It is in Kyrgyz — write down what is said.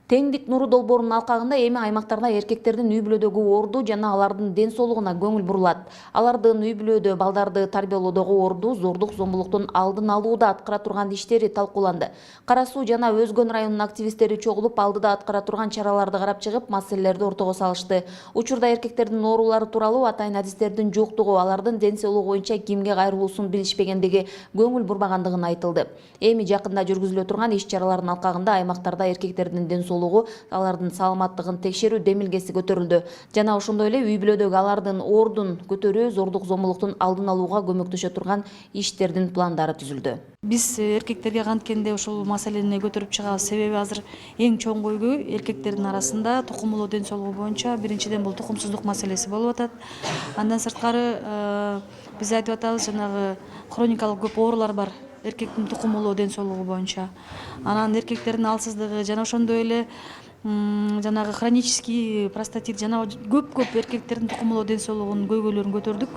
Теңдик нуру долбоорунун алкагында эми аймактарда эркектердин үй бүлөдөгү орду жана алардын ден соолугуна көңүл бурулат. Алардын үй бүлөдө балдарды тарбиялоодогу орду, зордук зомбулуктун алдын алууда аткара турган иштери талкууланды. Кара Суу жана Өзгөн районунун активисттери чогулуп, алдыда аткара турган чараларды карап чыгып, маселелерди ортого салышты. Учурда эркектердин оорулары тууралуу атайын адистердин жоктугу, алардын ден соолугу боюнча кимге кайрылуусун билишпегендиги көңүл бурбагандыгын айтылды. Эми жакында жүргүзүлө турган иш-чаралардын алкагында аймактарда эркектердин ден соолугу, алардын саламаттыгын текшерүү демилгеси көтөрүлдү. Жана ошондой эле үй бүлөдөгү алардын ордун көтөрүү, зордук зомбулуктун алдын алууга көмөктөшө турган иштердин пландары түзүлдү. Биз эркектерге канткенде ушул маселени көтөрүп чыгабыз, себеби азыр эң чоң көйгөй эркектердин арасында тукумулуу ден соолугу боюнча биринчиден бул тукумсуздук маселеси болуп атат. Андан сырткары биз айтып атабыз, жанагы хроникалык көп оорулар бар эркектин тукумулуу ден соолугу боюнча. Анан эркектердин алсыздыгы жана ошондой эле жанагы хронический простатит жана көп эркектердин тукумулуу ден соолугунун көйгөйлөрүн көтөрдүк.